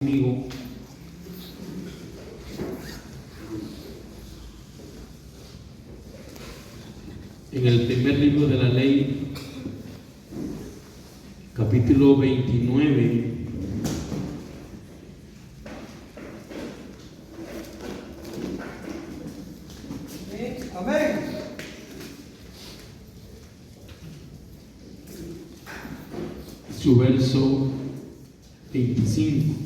Conmigo. En el primer libro de la ley, capítulo 29, amén. Su verso 25.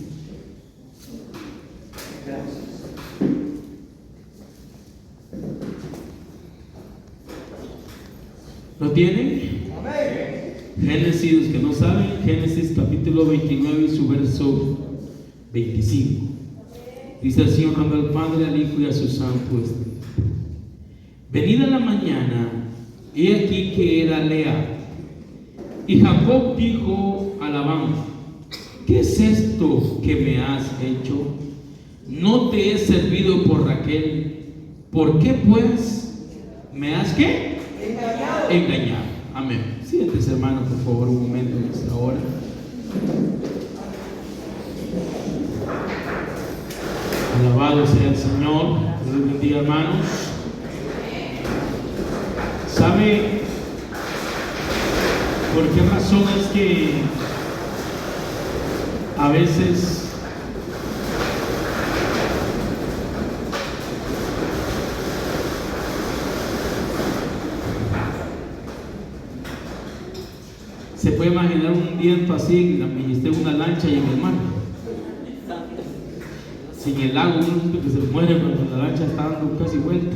¿Lo tienen? Amén. Génesis, los que no saben, Génesis capítulo 29 y su verso 25. Dice así, honrando al Padre, al Hijo y a su Santo Espíritu. Venida la mañana, he aquí que era Lea. Y Jacob dijo a Labán: ¿qué es esto que me has hecho? No te he servido por Raquel. ¿Por qué pues me has qué? Engañado. Amén. Siéntese, hermano, por favor, un momento en esta hora. Alabado sea el Señor. Dios bendiga, hermanos. ¿Sabe por qué razón es que a veces se puede imaginar un viento así, y esté una lancha y en el mar? Sin el lago, uno siente que se muere cuando la lancha está dando casi vuelta.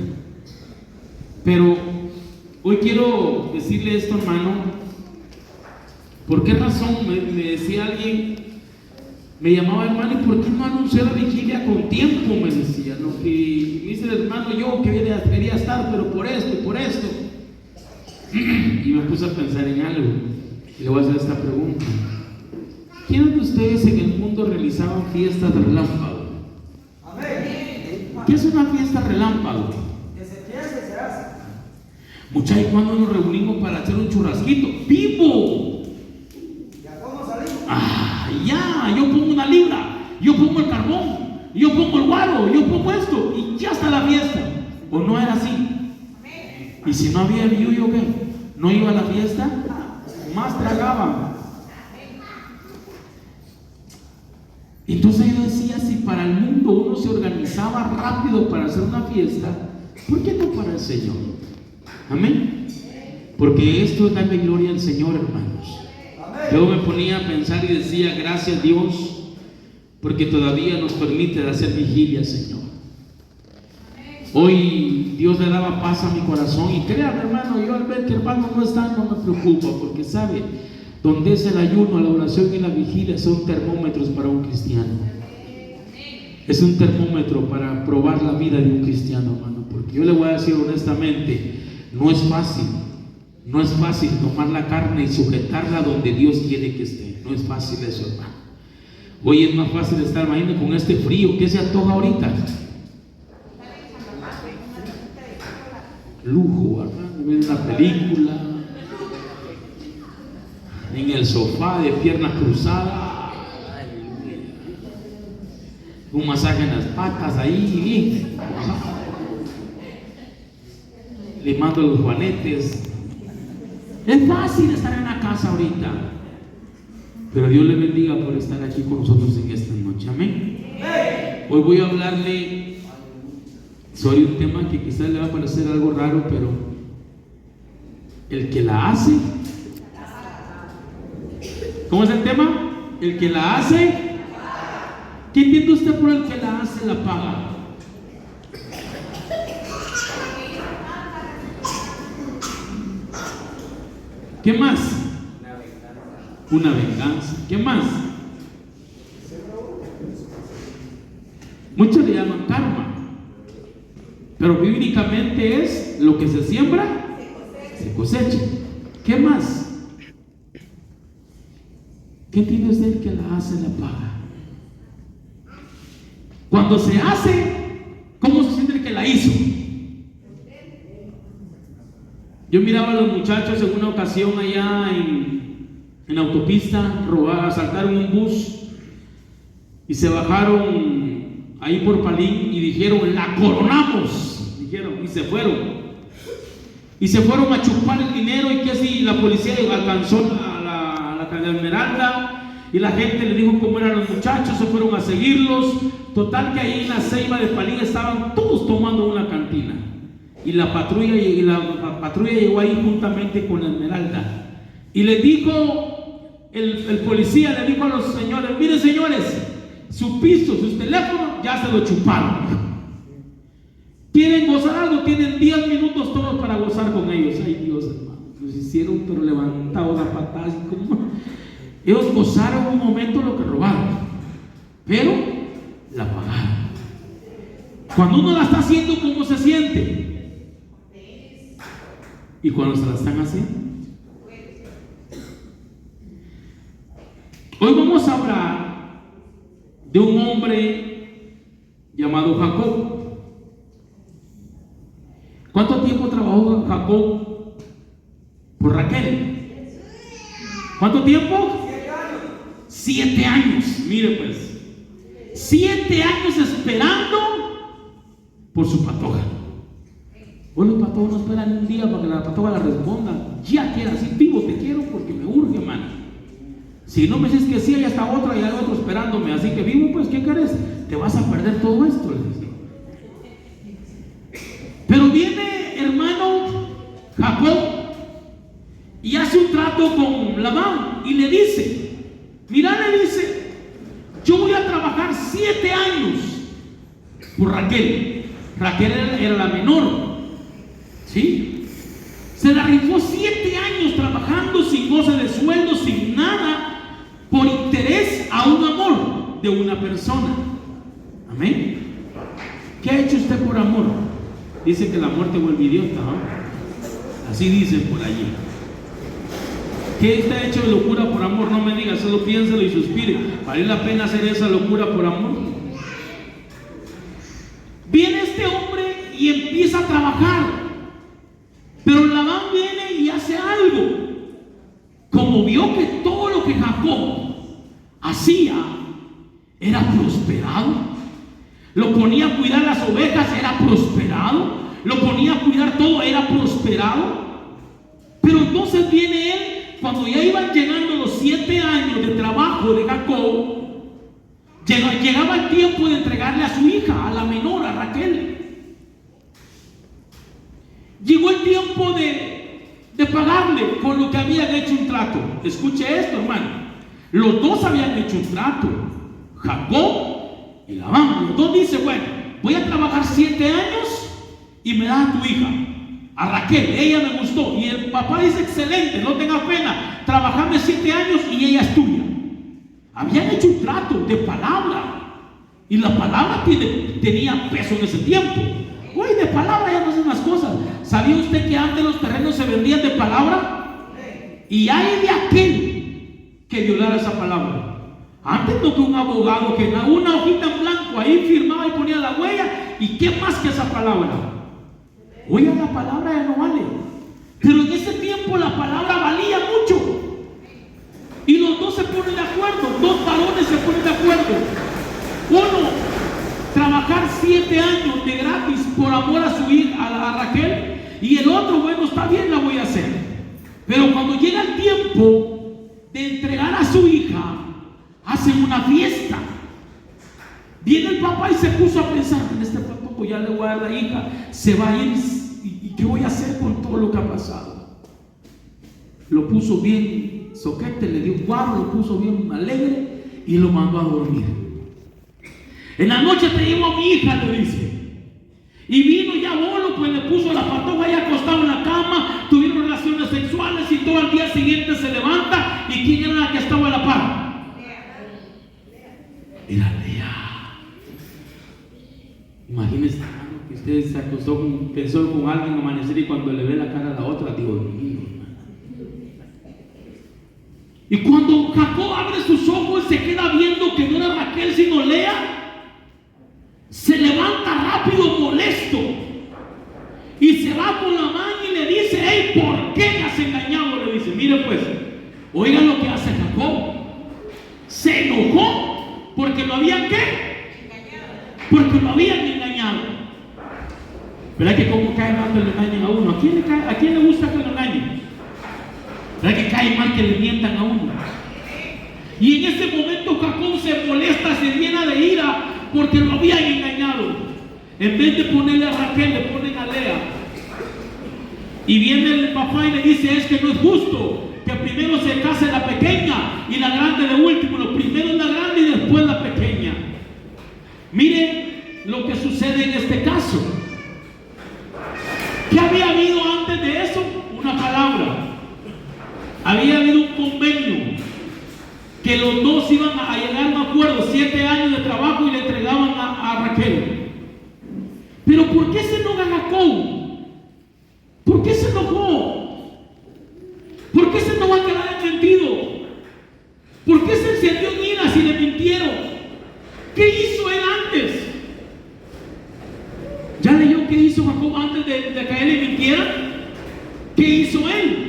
Pero hoy quiero decirle esto, hermano. ¿Por qué razón? Me decía alguien, me llamaba: hermano, ¿y por qué no anunció la vigilia con tiempo? Me decía, ¿no? Que me dice el hermano, yo que quería estar, pero por esto y por esto. Y me puse a pensar en algo. Y le voy a hacer esta pregunta: ¿quiénes de ustedes en el mundo realizaban fiestas de relámpago? Amén. ¿Qué es una fiesta relámpago? Que se piense, se hace. Muchachos, ¿cuándo nos reunimos para hacer un churrasquito? ¡Vivo! ¿Ya cómo salimos? ¡Ah, ya! Yo pongo una libra, yo pongo el carbón, yo pongo el guaro, yo pongo esto, y ya está la fiesta. ¿O no era así? Y si no había yo ¿qué? ¿No iba a la fiesta? Más tragaban. Entonces yo decía, si para el mundo uno se organizaba rápido para hacer una fiesta, ¿por qué no para el Señor? Amén. Porque esto es darle gloria al Señor, hermanos. Yo me ponía a pensar y decía: gracias, Dios, porque todavía nos permite hacer vigilia, Señor. Hoy Dios le daba paz a mi corazón, y créame, hermano, yo al ver que hermano no está, no me preocupa, porque sabe, donde es el ayuno, la oración y la vigilia son termómetros para un cristiano. Es un termómetro para probar la vida de un cristiano, hermano, porque yo le voy a decir honestamente, no es fácil tomar la carne y sujetarla donde Dios quiere que esté. No es fácil eso, hermano. Hoy es más fácil estar, imagínate, con este frío. ¿Qué se antoja ahorita? Lujo, hermano, ver una película en el sofá de piernas cruzadas, un masaje en las patas ahí, bien, limando los juanetes. Es fácil estar en la casa ahorita, pero Dios le bendiga por estar aquí con nosotros en esta noche. Amén. Hoy voy a hablarle sobre un tema que quizás le va a parecer algo raro, pero el que la hace, ¿cómo es el tema? El que la hace, ¿qué entiende usted por el que la hace, la paga? ¿Qué más? Una venganza. ¿Qué más? Muchos le llaman karma, pero bíblicamente es lo que se siembra, se cosecha. ¿Qué más? ¿Qué tiene usted que la hace, la paga? Cuando se hace, ¿cómo se siente el que la hizo? Yo miraba a los muchachos en una ocasión allá en autopista, asaltaron un bus y se bajaron ahí por Palín y dijeron: la coronamos, dijeron, y se fueron. Y se fueron a chupar el dinero. Y que si la policía alcanzó la Esmeralda, y la gente le dijo cómo eran los muchachos, se fueron a seguirlos. Total que ahí en la ceiba de Palín estaban todos tomando una cantina, y la patrulla llegó ahí juntamente con la Esmeralda, y le dijo el policía, le dijo a los señores: miren señores, su piso, sus teléfonos ya se lo chuparon. ¿Quieren gozar algo? Tienen 10 minutos todos para gozar con ellos. Ay Dios, hermano, los hicieron pero levantados a patadas, y como ellos gozaron un momento lo que robaron, pero la pagaron. Cuando uno la está haciendo, ¿cómo se siente? Y cuando se la están haciendo. Hoy vamos a hablar de un hombre llamado Jacob. ¿Cuánto tiempo trabajó Jacob por Raquel? ¿Cuánto tiempo? 7 años. Mire pues, 7 años esperando por su patoja. Hoy los patojos no esperan un día para que la patoja la responda: ya quiero, así vivo, te quiero porque me urge, hermano. Si no me dices que sí, hay hasta otra y hay otro esperándome, así que vivo, pues, ¿qué querés? Te vas a perder todo esto. Pero viene, hermano, Jacob y hace un trato con Labán y le dice: mira, le dice, yo voy a trabajar 7 años por Raquel. Raquel era la menor, ¿sí? Se la rifó 7 años trabajando sin goce de sueldo, sin nada, por interés a un amor de una persona. Amén. ¿Qué ha hecho usted por amor? Dice que la muerte vuelve idiota, ¿no? Así dicen por allí. ¿Qué está hecho de locura por amor? No me diga, solo piénselo y suspire. ¿Vale la pena hacer esa locura por amor? Viene este hombre y empieza a trabajar, pero Labán viene y hace algo. Como vio que todo lo que Jacob hacía era prosperado, lo ponía a cuidar las ovejas, era prosperado, lo ponía a cuidar todo, era prosperado. Pero entonces viene él, cuando ya iban llegando los 7 años de trabajo de Jacob, llegaba el tiempo de entregarle a su hija, a la menor, a Raquel. Llegó el tiempo de pagarle por lo que habían hecho un trato. Escuche esto, hermano. Los dos habían hecho un trato, Jacob y Labán. Los dos dicen: bueno, voy a trabajar 7 años y me das a tu hija, a Raquel, ella me gustó. Y el papá dice: excelente, no tengas pena, trabajame 7 años y ella es tuya. Habían hecho un trato de palabra, y la palabra tenía peso en ese tiempo. Hoy de palabra ya no hacen las cosas. ¿Sabía usted que antes los terrenos se vendían de palabra? Y hay de aquel que violara esa palabra. Antes no, que un abogado que una hojita en blanco ahí firmaba y ponía la huella, y qué más que esa palabra. Hoy la palabra ya no vale, pero en ese tiempo la palabra valía mucho. Y los dos se ponen de acuerdo, 2 varones se ponen de acuerdo. Uno, trabajar 7 años de gratis por amor a su hija, a Raquel. Y el otro, bueno, está bien, la voy a hacer. Pero cuando llega el tiempo de entregar a su hija, hacen una fiesta. Viene el papá y se puso a pensar: en este papá ya le voy a dar la hija, se va a ir, ¿y qué voy a hacer con todo lo que ha pasado? Lo puso bien soquete, le dio guaro, lo puso bien alegre y lo mandó a dormir. En la noche te llevo a mi hija, le dice. Y vino ya bolo, pues le puso la patoja ya acostado en la cama, tuvieron relaciones sexuales y todo. Al día siguiente se levanta, ¿y quién era la que estaba a la par? Era Lea. Imagínense, hermano, que usted se acostó pensó con alguien amanecer, y cuando le ve la cara a la otra, Dios mío, hermano. Y cuando Jacob abre sus ojos y se queda viendo que no era Raquel sino Lea, se levanta rápido molesto y se va con Labán y le dice: hey, ¿por qué me has engañado? Le dice. Mire pues, oigan lo que hace Jacob. Se enojó porque lo habían ¿qué? Porque lo habían engañado. ¿Verdad que cómo cae mal que lo engañen a uno? ¿A quién le gusta que lo engañen? ¿Verdad que cae mal que le mientan a uno? Y en ese momento Jacob se molesta, se llena de ira porque lo habían engañado. En vez de ponerle a Raquel, le ponen a Lea. Y viene el papá y le dice: es que no es justo que primero se case la pequeña y la grande de último. Lo primero es la grande y después la pequeña. Miren lo que sucede en este caso. ¿Qué había habido antes de eso? Una palabra. Había habido un convenio que los dos iban a llegar a un acuerdo, 7 años de trabajo, y le entregaban a Raquel. Pero ¿por qué se enoja Jacob? ¿Por qué se enojó? ¿Por qué se enojó a que le hayan mentido? ¿Por qué se encendió en ira si le mintieron? ¿Qué hizo él antes? ¿Ya leyó qué hizo Jacob antes de que a él le mintieran? ¿Qué hizo él?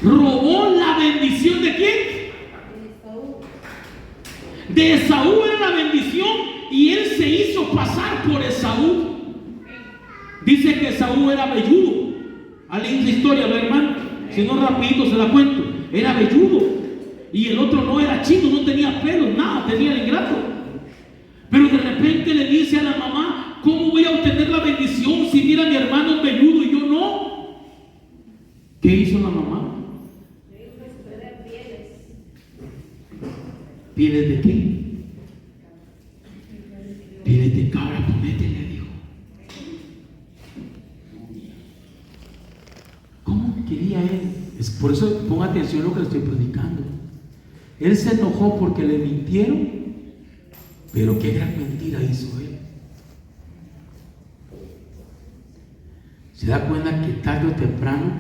Robó la bendición ¿de quién? De Esaú era la bendición, y él se hizo pasar por Esaú. Dice que Esaú era velludo. ¿Alguien dice historia, hermano? Si no, rapidito se la cuento. Era velludo, y el otro no era chino, no tenía pelo, nada, tenía el ingrato. Pero de repente le dice a la mamá: ¿cómo voy a obtener la bendición si mira mi hermano es velludo y yo no? ¿Qué hizo la mamá? ¿Pieles de qué? Pieles de cabra, ponete, le dijo. ¿Cómo quería él? Es por eso ponga atención a lo que le estoy predicando. Él se enojó porque le mintieron, pero qué gran mentira hizo él. ¿Se da cuenta que tarde o temprano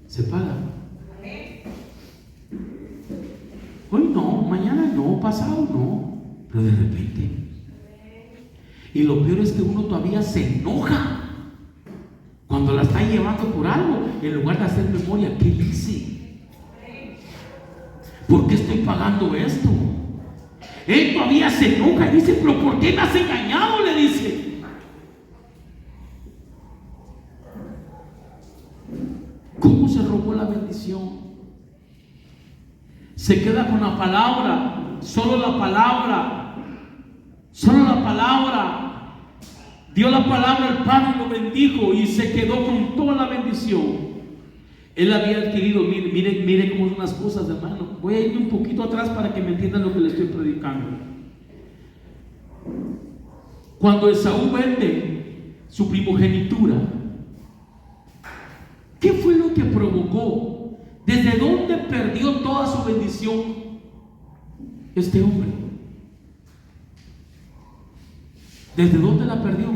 se paga? Hoy no, mañana no, pasado no, pero de repente. Y lo peor es que uno todavía se enoja cuando la está llevando por algo, en lugar de hacer memoria. ¿Qué hice? ¿Por qué estoy pagando esto? Él todavía se enoja y dice: ¿pero por qué me has engañado? Le dice. ¿Cómo se robó la bendición? Se queda con la palabra, solo la palabra, solo la palabra. Dio la palabra al Padre y lo bendijo, y se quedó con toda la bendición. Él había adquirido, mire cómo son las cosas, hermano. Voy a irme un poquito atrás para que me entiendan lo que le estoy predicando. Cuando Esaú vende su primogenitura, ¿qué fue lo que provocó? ¿Desde dónde perdió toda su bendición este hombre? ¿Desde dónde la perdió?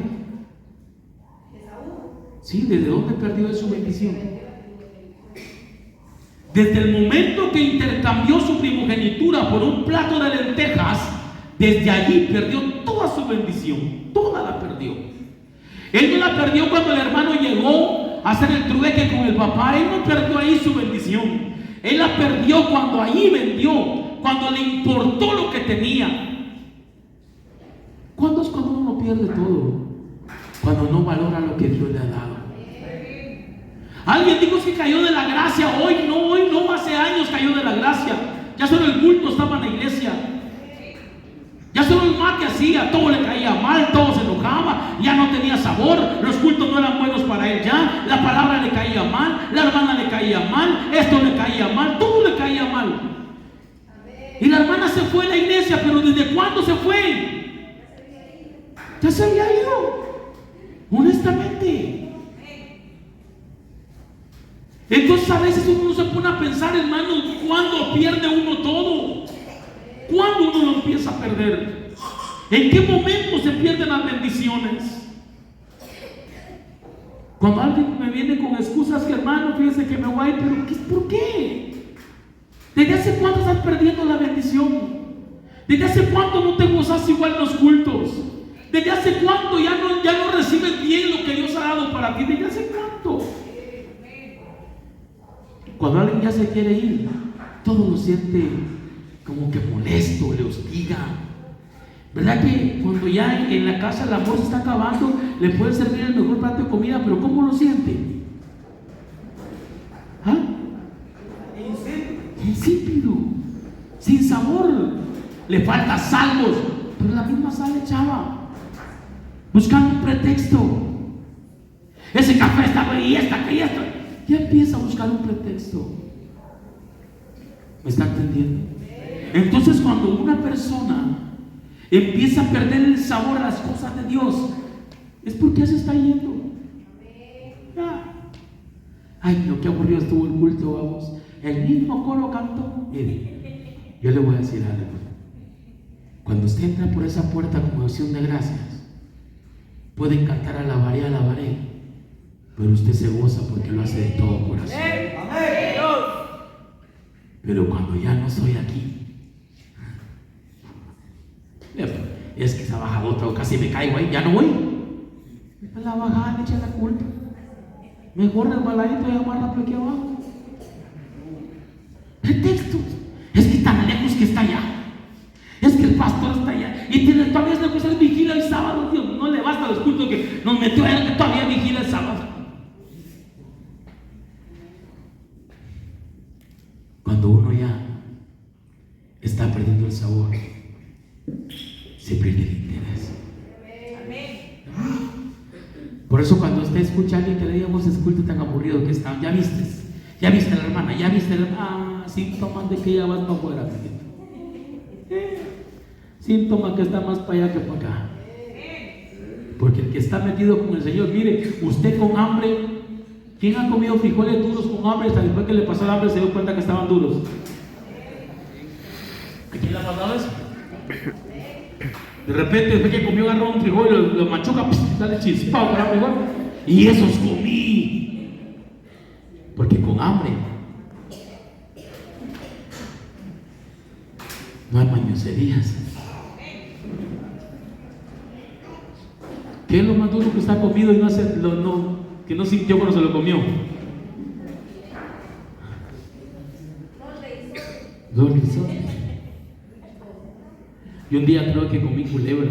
Sí, ¿desde dónde perdió su bendición? Desde el momento que intercambió su primogenitura por un plato de lentejas, desde allí perdió toda su bendición. Toda la perdió. Él no la perdió cuando el hermano llegó a hacer el trueque con el papá. Él no perdió ahí su bendición. Él la perdió cuando allí vendió, cuando le importó lo que tenía. ¿Cuándo es cuando uno pierde todo? Cuando no valora lo que Dios le ha dado. Alguien dijo que cayó de la gracia. Hoy no, hace años cayó de la gracia. Ya solo el culto estaba en la iglesia. Ya solo el mal que hacía, todo le caía mal, todo se enojaba, ya no tenía sabor, los cultos no eran buenos para él ya, la palabra le caía mal, la hermana le caía mal, esto le caía mal, todo le caía mal. Y la hermana se fue a la iglesia, pero ¿desde cuándo se fue? Ya se había ido, honestamente. Entonces a veces uno se pone a pensar, hermano, ¿cuándo pierde uno todo? ¿Cuándo uno lo empieza a perder? ¿En qué momento se pierden las bendiciones? Cuando alguien me viene con excusas que, hermano, fíjese que me voy a ir, pero ¿por qué? ¿Desde hace cuánto estás perdiendo la bendición? ¿Desde hace cuánto no te gozas igual en los cultos? ¿Desde hace cuánto ya no recibes bien lo que Dios ha dado para ti? ¿Desde hace cuánto? cuando alguien ya se quiere ir, todo lo siente como que molesto, le hostiga. ¿Verdad que cuando ya en la casa el amor se está acabando, le puede servir el mejor plato de comida, pero ¿cómo lo siente? ¿Ah? Insípido, sin sabor, le falta salmos, pero la misma sal echaba, buscando un pretexto. Ese café está bueno y esto, ya empieza a buscar un pretexto. ¿Me está entendiendo? Entonces, cuando una persona empieza a perder el sabor a las cosas de Dios, es porque se está yendo. Ya. Ay, no, qué aburrido estuvo el culto, vamos. El mismo coro cantó. Mire, yo le voy a decir algo. Cuando usted entra por esa puerta con acción de gracias, pueden cantar alabaré, pero usted se goza porque lo hace de todo corazón. Pero cuando ya no soy aquí, es que esa bajadota casi me caigo ahí, ya no voy. A la bajada le echa la culpa. Mejor resbaladito y más rápido aquí abajo. Pretextos. Es que tan lejos que está allá. Es que el pastor está allá. Y todavía es cosa vigila el sábado. Dios, no le basta los cultos que nos metió a él, que todavía vigila el sábado. Cuando uno ya está perdiendo el sabor, se pierde el interés. Por eso cuando usted escucha a alguien que le digamos ese culto tan aburrido que está, ya viste a la hermana, ya viste a la hermana, síntomas de que ya vas para afuera. Síntomas que está más para allá que para acá. Porque el que está metido con el Señor, mire, usted con hambre, ¿quién ha comido frijoles duros con hambre? Hasta después que le pasó el hambre se dio cuenta que estaban duros. ¿A quién le ha pasado eso? De repente, después que comió, agarró un frijol, lo machuca, sale chispado para frijol. Y esos comí. Porque con hambre no hay mañoserías. ¿Qué es lo más duro que está comido y que no sintió cuando se lo comió? Dos risotes. Y un día creo que comí culebra.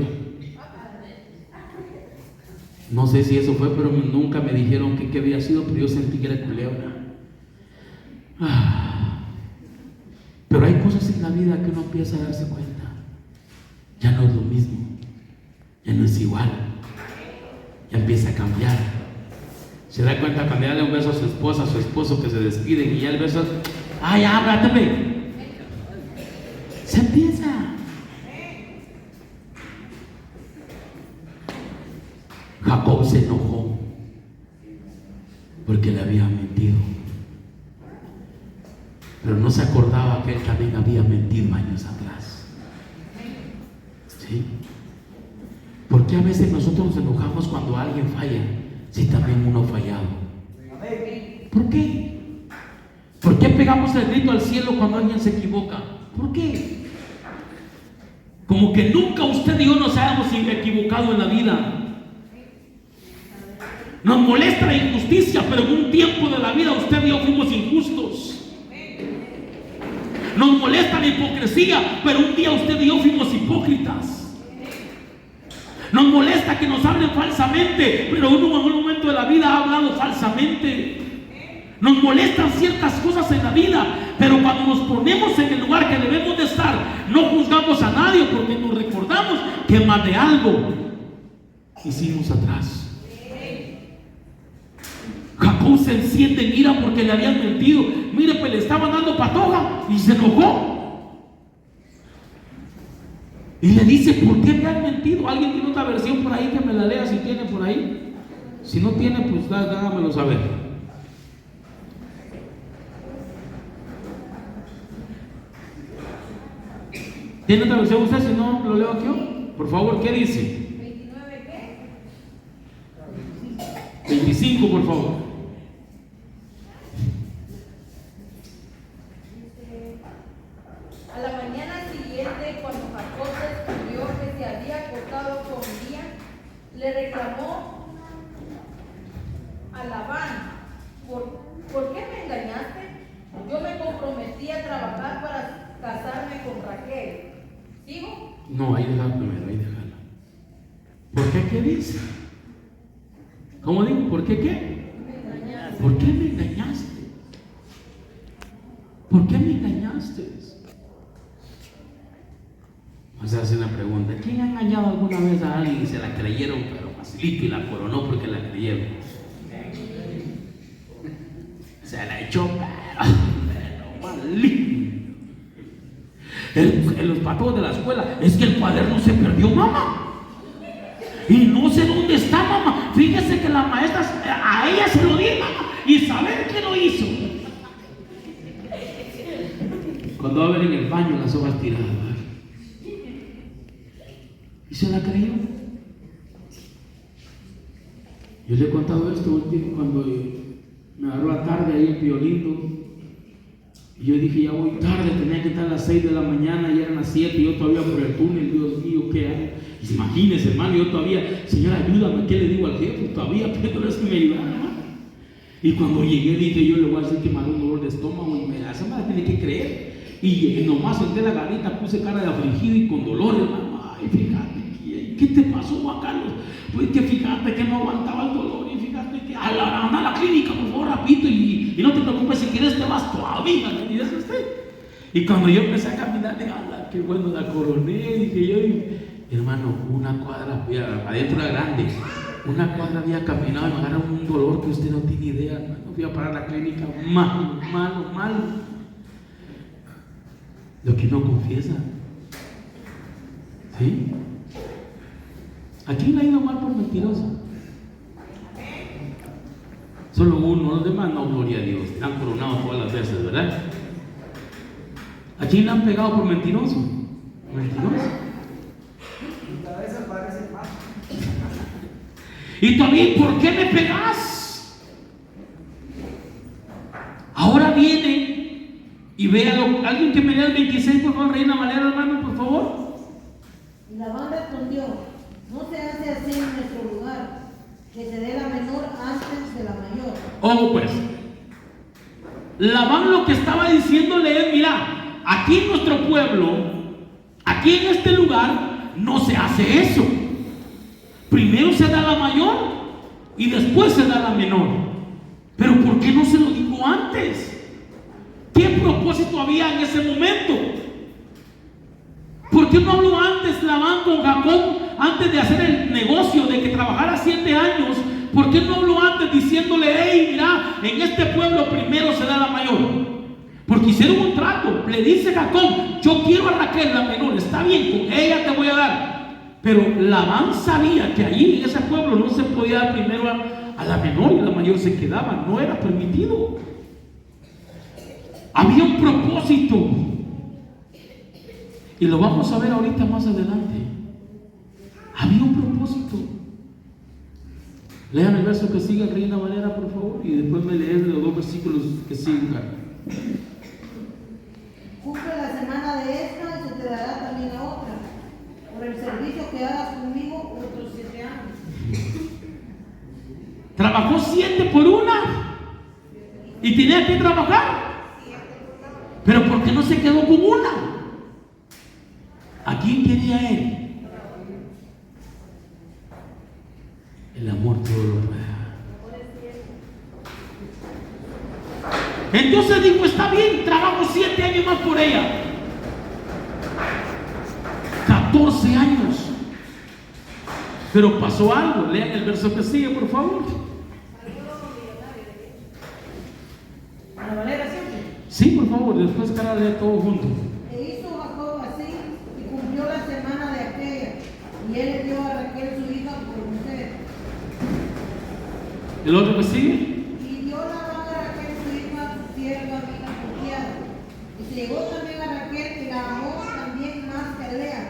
No sé si eso fue, pero nunca me dijeron que había sido, pero yo sentí que era culebra. Pero hay cosas en la vida que uno empieza a darse cuenta. Ya no es lo mismo. Ya no es igual. Ya empieza a cambiar. Se da cuenta cuando ya le da un beso a su esposa, a su esposo, que se despiden y ya el beso, ¡ay, ábrate! Se empieza. Jacob se enojó porque le había mentido, pero no se acordaba que él también había mentido años atrás. ¿Sí? ¿Por qué a veces nosotros nos enojamos cuando alguien falla si también uno ha fallado? ¿Por qué? ¿Por qué pegamos el grito al cielo cuando alguien se equivoca? ¿Por qué? Como que nunca usted y yo nos hayamos equivocado en la vida. Nos molesta la injusticia, pero en un tiempo de la vida usted y yo fuimos injustos. Nos molesta la hipocresía, pero un día usted y yo fuimos hipócritas. Nos molesta que nos hablen falsamente, pero uno en un momento de la vida ha hablado falsamente. Nos molestan ciertas cosas en la vida, pero cuando nos ponemos en el lugar que debemos de estar, no juzgamos a nadie porque nos recordamos que más de algo hicimos atrás. Jacob se enciende en ira porque le habían mentido. Mire, pues le estaban dando patoja y se enojó. Y le dice, ¿por qué me han mentido? ¿Alguien tiene otra versión por ahí que me la lea si tiene por ahí? Si no tiene, pues hágamelo saber. ¿Tiene otra versión usted? Si no, lo leo aquí yo. Por favor, ¿qué dice? 25, por favor. A la mañana siguiente, cuando Jacob descubrió que se había acostado con Lía, le reclamó a Labán: ¿Por qué me engañaste? con Raquel. ¿Sigo? No, ahí déjala primero, ahí déjala. ¿Por qué qué dice? ¿Cómo digo? ¿Por qué qué? ¿Por qué me engañaste? ¿Por qué me engañaste? Vamos a hacer una pregunta. ¿Quién ha engañado alguna vez a alguien y se la creyeron, pero facilito y la coronó porque la creyeron? Se la echó, pero malito. Los patos de la escuela, es que el cuaderno se perdió, mamá. Y no sé dónde está, mamá. Fíjese que la maestra, a ella se lo di, mamá. Y saber qué lo hizo. Cuando va a ver en el baño las hojas tiradas. Y se la creyó. Yo le he contado esto un tiempo cuando me agarró la tarde ahí en Pío Lindo. Y yo dije, ya voy tarde, tenía que estar a las 6 de la mañana, ya eran las 7, y yo todavía por el túnel, Dios mío, ¿qué hago? Y imagínense, hermano, yo todavía, Señor, ayúdame, ¿qué le digo al jefe? Todavía pido que me ayudara. Y cuando llegué, dije, yo le voy a decir que me da un dolor de estómago, y me hace mal, tiene que creer. Y nomás senté la garita, puse cara de afligido y con dolor, hermano. Ay, fíjate, ¿qué te pasó, Juan Carlos? Pues que fíjate que no aguantaba el dolor, y fíjate que anda a la clínica, por favor, rapidito, y no te preocupes, si quieres te vas todavía, ¿me entiendes usted? Y cuando yo empecé a caminar, dije, ¡ala, qué bueno, la coroné! Dije yo, hermano, una cuadra, adentro era grande, una cuadra había caminado y me agarró un dolor que usted no tiene idea, hermano. Fui a parar a la clínica, malo. Lo que no confiesa. ¿Sí? ¿A quién le ha ido mal por mentiroso? Solo uno, los demás no, gloria a Dios. Están coronados todas las veces, ¿verdad? ¿A quién le han pegado por mentiroso? ¿Mentiroso? Mi cabeza parece más. Y también, ¿por qué me pegas? Ahora viene y véalo. Alguien que me lea el 26, por favor, Reina Valera, hermano, por favor. Y Labán respondió: no se hace así en nuestro lugar, que se dé la menor antes de la mayor. Oh, pues, Labán lo que estaba diciéndole es, mira, aquí en nuestro pueblo, aquí en este lugar, no se hace eso. Primero se da la mayor y después se da la menor. Pero ¿por qué no se lo dijo antes? ¿Qué propósito había en ese momento? ¿Por qué no habló antes Labán con Jacob, antes de hacer el negocio de que trabajara 7 años? ¿Por qué no habló antes diciéndole, hey, mira, en este pueblo primero se da la mayor? Porque hicieron un trato. Le dice Jacob, yo quiero a Raquel la menor, está bien, con ella te voy a dar. Pero Labán sabía que allí en ese pueblo no se podía dar primero a la menor y la mayor se quedaba, no era permitido. Había un propósito. Y lo vamos a ver ahorita más adelante. Había un propósito. Lean el verso que sigue, Reina Valera, por favor, y después me leen los 2 versículos que siguen. Cumple la semana de esta y se te dará también la otra, por el servicio que hagas conmigo otros 7 años. Trabajó 7 por una y tenía que trabajar. Pero ¿por qué no se quedó con una? ¿A quién quería él? El amor todo lo puede. Entonces dijo, está bien, trabajo 7 años más por ella. 14 años. Pero pasó algo. Lean el verso que sigue, por favor. ¿A la manera siempre? Sí, por favor, después que ahora lea todo junto. E hizo Jacob así y cumplió la semana de aquella, y él le dio a Raquel su hija por mujer. ¿El otro que sigue? Y dio Labán a Raquel su hija, su sierva, hija confiada. Y se llegó también a Raquel y la amó también más que a Lea.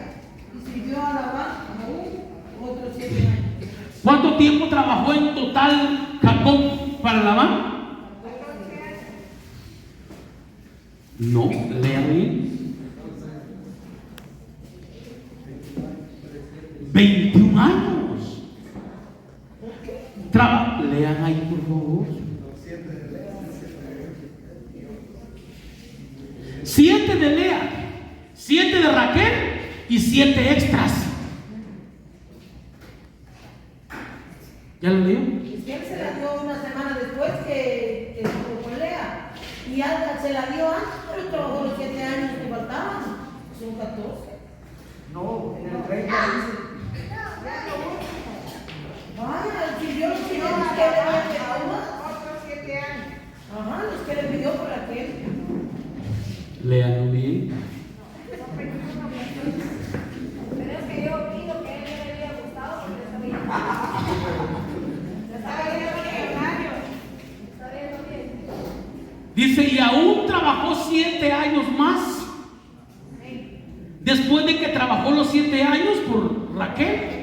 Y sirvió a Labán aún otros 7 años. ¿Cuánto tiempo trabajó en total Jacob para Labán? No, lea bien. 21 años. Lean ahí, por favor. 7 de Lea. 7 de Raquel y 7 extras. ¿Ya lo leyó? Es que él se la dio una semana después que estuvo con Lea. Y ya se la dio antes, pero trabajó los 7 años que faltaban. Son 14. No, en el 30 dice. Vaya, si yo los pidió, ¿los que le pidió otros 7 años? Ajá, los que le pidió por aquel. Léanlo bien. Pero es que yo opino que a él le había gustado porque está bien. Está bien. Dice, y aún trabajó 7 años más. Después de que trabajó los 7 años por Raquel.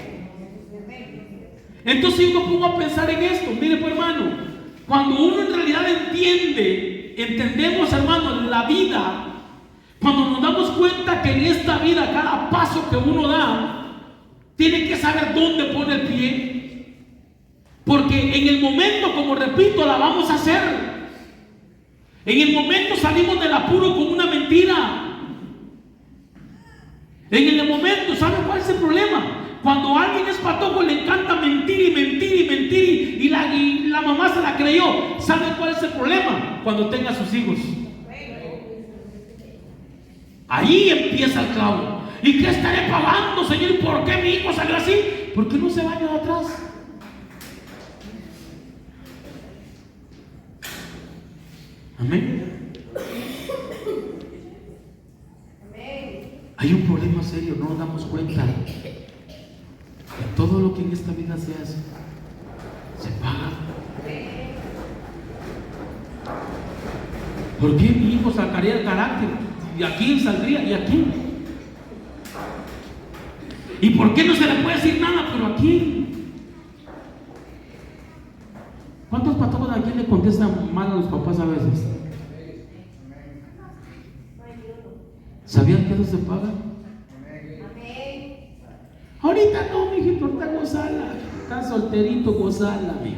Entonces yo me pongo a pensar en esto. Mire, pues, hermano, cuando uno en realidad entendemos, hermano, la vida, cuando nos damos cuenta que en esta vida cada paso que uno da tiene que saber dónde pone el pie, porque en el momento, como repito, la vamos a hacer. En el momento salimos del apuro con una mentira. En el momento, ¿saben cuál es el problema? Cuando alguien es patojo le encanta mentir y mentir y mentir y la mamá se la creyó. ¿Saben cuál es el problema? Cuando tenga sus hijos. Ahí empieza el clavo. ¿Y qué estaré pagando, Señor? ¿Y por qué mi hijo salió así? ¿Por qué no se baña de atrás? Amén. Hay un problema serio, no nos damos cuenta. Todo lo que en esta vida se hace, se paga. ¿Por qué mi hijo sacaría el carácter? Y aquí saldría, y aquí. ¿Y por qué no se le puede decir nada? Pero aquí. ¿Cuántos patojos aquí le contestan mal a los papás a veces? ¿Sabían que eso se paga? Ahorita no, mijito, ahorita gozala. Estás solterito, gozala, mijo.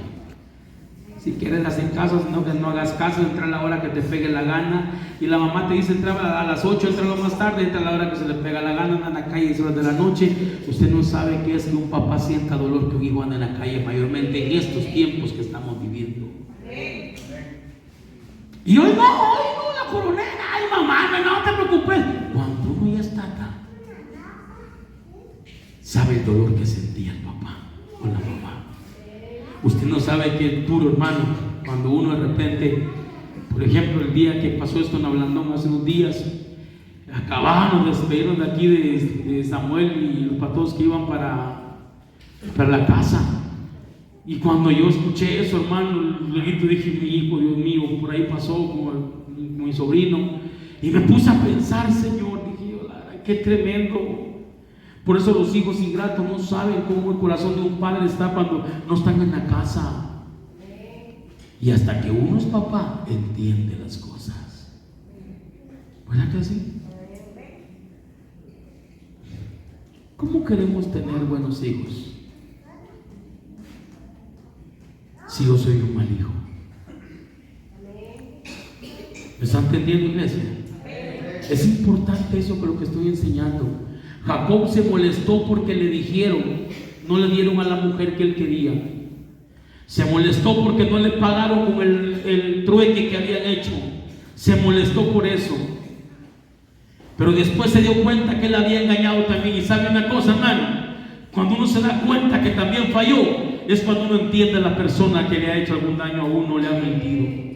Si quieres hacer caso, sino que no hagas caso, entra a la hora que te pegue la gana. Y la mamá te dice, entra a las 8, entra más tarde, entra a la hora que se le pega la gana, anda en la calle 10 horas de la noche. Usted no sabe qué es que un papá sienta dolor que un hijo anda en la calle, mayormente en estos tiempos que estamos viviendo. Y hoy no, la coronera, ay mamá, no te preocupes. Cuando uno ya está acá, sabe el dolor que sentía el papá o la mamá. Usted no sabe qué duro, hermano, cuando uno de repente, por ejemplo, el día que pasó esto en Ablandón hace unos días, acababan de despedirnos de aquí de Samuel y los patos que iban para la casa. Y cuando yo escuché eso, hermano, luego dije, mi hijo, Dios mío, por ahí pasó como mi sobrino. Y me puse a pensar, Señor, dije yo, qué tremendo. Por eso los hijos ingratos no saben cómo el corazón de un padre está cuando no están en la casa. Y hasta que uno es papá, entiende las cosas. ¿Verdad que sí? ¿Cómo queremos tener buenos hijos si yo soy un mal hijo? ¿Me están entendiendo, iglesia? Es importante eso que lo que estoy enseñando. Jacob se molestó porque le dijeron, no le dieron a la mujer que él quería. Se molestó porque no le pagaron con el trueque que habían hecho. Se molestó por eso. Pero después se dio cuenta que él había engañado también. Y sabe una cosa, hermano, cuando uno se da cuenta que también falló, es cuando uno entiende a la persona que le ha hecho algún daño a uno, le ha mentido.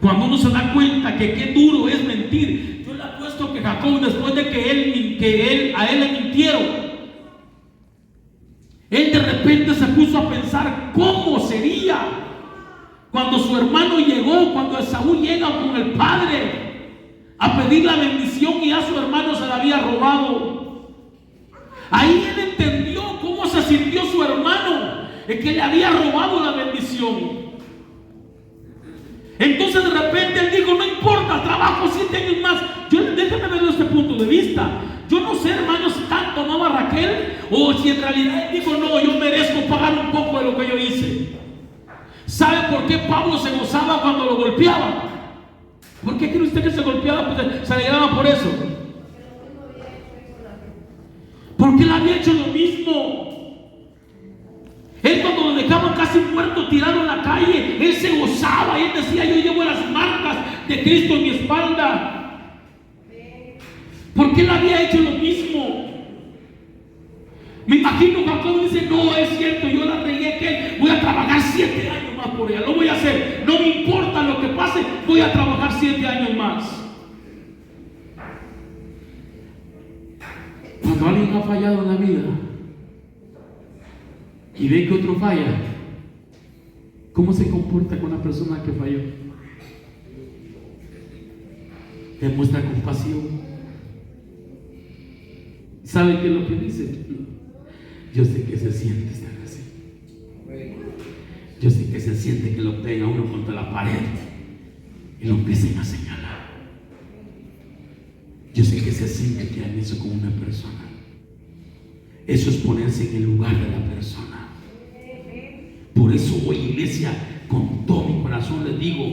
Cuando uno se da cuenta que qué duro es mentir. Yo le apuesto que Jacob, después de que a él le mintieron, él de repente se puso a pensar cómo sería cuando su hermano llegó, cuando Esaú llega con el padre a pedir la bendición y a su hermano se la había robado. Ahí él entendió cómo se sintió su hermano, el que le había robado la bendición. Entonces de repente él dijo, no importa, trabajo 7 años más. Déjenme verlo desde este punto de vista. Yo no sé, hermanos, si tanto amaba a Raquel o si en realidad él dijo, no, yo merezco pagar un poco de lo que yo hice. ¿Sabe por qué Pablo se gozaba cuando lo golpeaban? ¿Por qué cree usted que se golpeaba? Pues se alegraba por eso. Porque él había hecho lo mismo. Él, cuando lo dejaban casi muerto tirado en la calle, él se gozaba y él decía: yo llevo las marcas de Cristo en mi espalda. Porque él había hecho lo mismo. Me imagino Jacob dice: no, es cierto, yo la regué, que voy a trabajar 7 años más por ella, lo voy a hacer, no me importa lo que pase, voy a trabajar 7 años más. Cuando alguien ha fallado en la vida y ve que otro falla, ¿cómo se comporta con la persona que falló? Demuestra compasión. ¿Sabe qué es lo que dice? Yo sé que se siente estar así. Yo sé que se siente que lo pega uno contra la pared y lo empiecen a señalar. Yo sé que se siente que han eso con una persona. Eso es ponerse en el lugar de la persona. Por eso hoy, iglesia, con todo mi corazón les digo: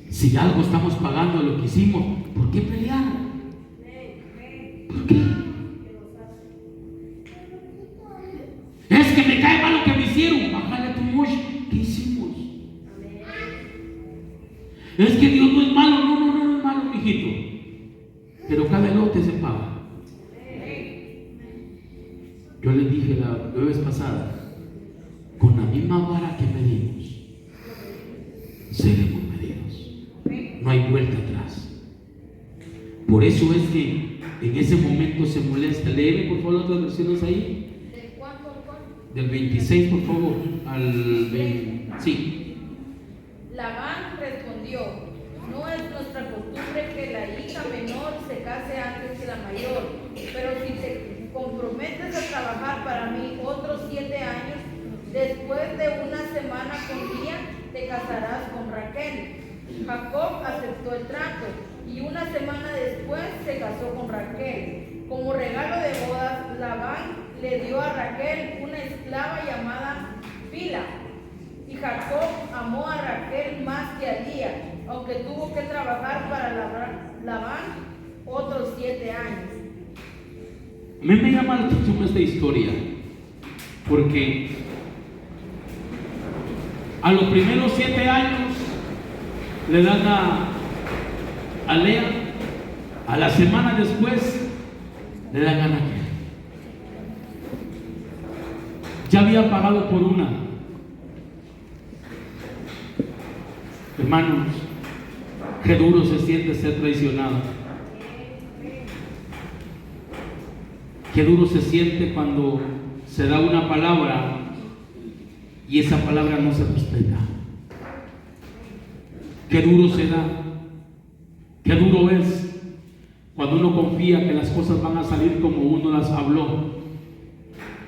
si algo estamos pagando de lo que hicimos, ¿por qué pelear? ¿Por qué? Es que me cae mal lo que me hicieron. Bájale a tu mosh. ¿Qué hicimos? Es que Dios no es malo. No es malo, mijito. Pero cada elote se paga. Yo les dije la vez pasada: con la misma vara que medimos, seremos medidos. No hay vuelta atrás. Por eso es que en ese momento se molesta. Léeme por favor las otras versiones ahí. Del 26, por favor, al 20. Sí. Labán respondió: no es nuestra costumbre que la hija menor se case antes que la mayor, pero si te comprometes a trabajar para mí otros 7 años, después de una semana con Lía, te casarás con Raquel. Jacob aceptó el trato y una semana después se casó con Raquel. Como regalo de bodas, Labán le dio a Raquel una esclava llamada Bila. Y Jacob amó a Raquel más que a Lía, aunque tuvo que trabajar para Labán otros 7 años. A mí me llama la atención esta historia, porque a los primeros 7 años le dan a Lea, a la semana después le dan a Raquel. Ya había pagado por una. Hermanos, qué duro se siente ser traicionado. Qué duro se siente cuando se da una palabra y esa palabra no se respeta. Qué duro se da. Qué duro es cuando uno confía que las cosas van a salir como uno las habló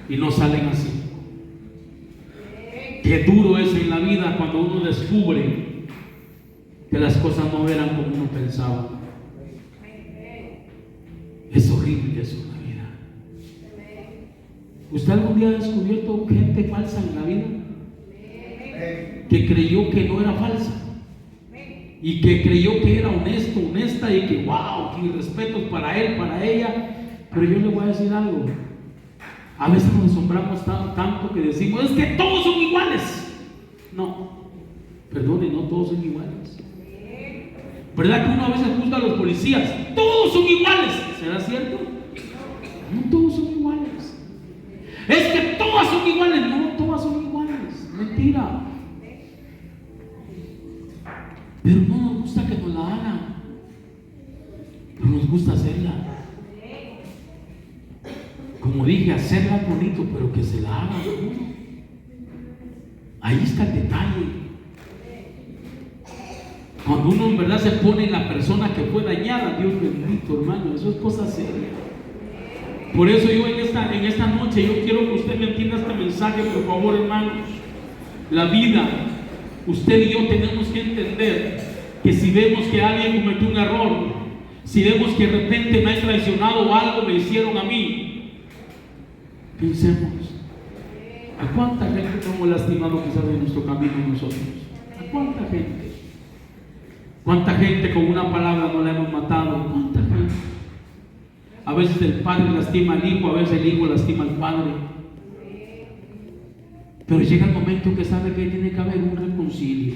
y no salen así. Qué duro es en la vida cuando uno descubre que las cosas no eran como uno pensaba. Es horrible eso en la vida. ¿Usted algún día ha descubierto gente falsa en la vida? Que creyó que no era falsa y que creyó que era honesto, honesta, y que wow, que respetos para él, para ella. Pero yo le voy a decir algo: a veces nos asombramos tanto que decimos: es que todos son iguales. No, perdone, no todos son iguales. ¿Verdad que uno a veces juzga a los policías? Todos son iguales. ¿Será cierto? No todos son iguales. Es que todas son iguales. No, todas son iguales. Mentira. Pero no nos gusta que nos la hagan, pero nos gusta hacerla. Como dije, hacerla bonito, pero que se la hagan. Ahí está el detalle. Cuando uno en verdad se pone en la persona que fue dañada, Dios bendito, hermano, eso es cosa seria. Por eso yo en esta noche yo quiero que usted me entienda este mensaje, por favor, hermanos. La vida, usted y yo tenemos que entender que si vemos que alguien cometió un error, si vemos que de repente me han traicionado o algo me hicieron a mí, pensemos: ¿a cuánta gente no hemos lastimado quizás en nuestro camino nosotros? ¿A cuánta gente? ¿Cuánta gente con una palabra no la hemos matado? ¿Cuánta gente? A A veces el padre lastima al hijo, a veces el hijo lastima al padre. Pero llega el momento que sabe que tiene que haber un reconcilio.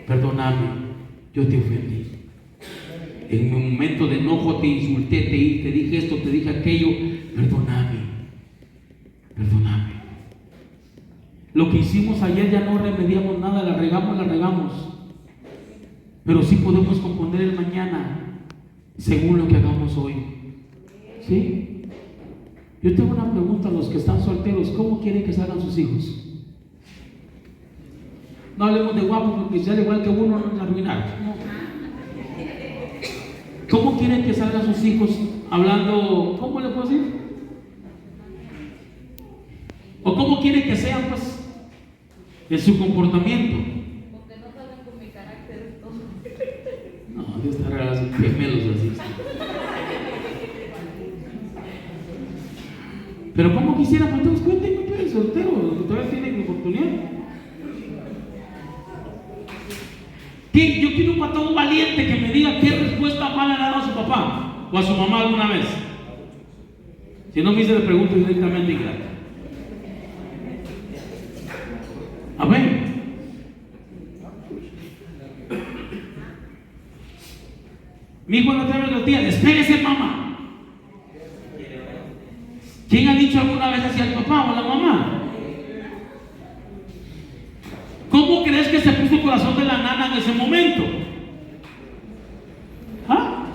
Perdóname, yo te ofendí. En mi momento de enojo te insulté, te dije esto, te dije aquello. Perdóname, perdóname. Lo que hicimos ayer ya no remediamos nada, la regamos. Pero sí podemos componer el mañana según lo que hagamos hoy. ¿Sí? Yo tengo una pregunta a los que están solteros: ¿cómo quieren que salgan sus hijos? No hablemos de guapos, porque si al igual que uno no nos arruinaron. ¿Cómo quieren que salgan sus hijos hablando? ¿Cómo le puedo decir? ¿O cómo quieren que sean, pues, en su comportamiento? Porque no saben con mi carácter todo. No, de estar así, gemelos así. Pero ¿cómo quisiera? Pues todos cuéntenme, pues, solteros, que todavía tienen oportunidad. Yo quiero un patón valiente que me diga qué respuesta mala le ha dado a su papá o a su mamá alguna vez. Si no me hice, le pregunto directamente y claro. Amén. Mi hijo no te abre los días, espérese, mamá. ¿Quién ha dicho alguna vez hacia el papá o la mamá? ¿Cómo crees que se puso el corazón de la nana en ese momento? ¿Ah?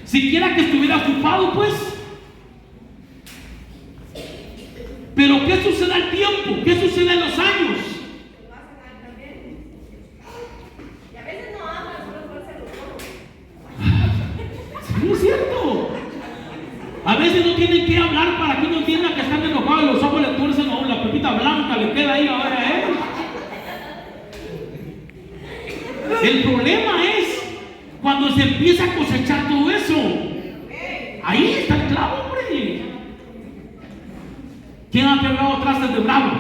Siquiera que estuviera ocupado, pues. Pero ¿qué sucede al tiempo? ¿Qué sucede en los años? Y a veces no hablan, solo se lo Sí, es cierto. A veces no tienen que hablar para que uno entienda que están enojados y los ojos le tuercen a la pepita blanca, le queda ahí ahora a él. El problema es cuando se empieza a cosechar todo eso. Ahí está el clavo, hombre. ¿Quién ha quebrado trastes de bravo?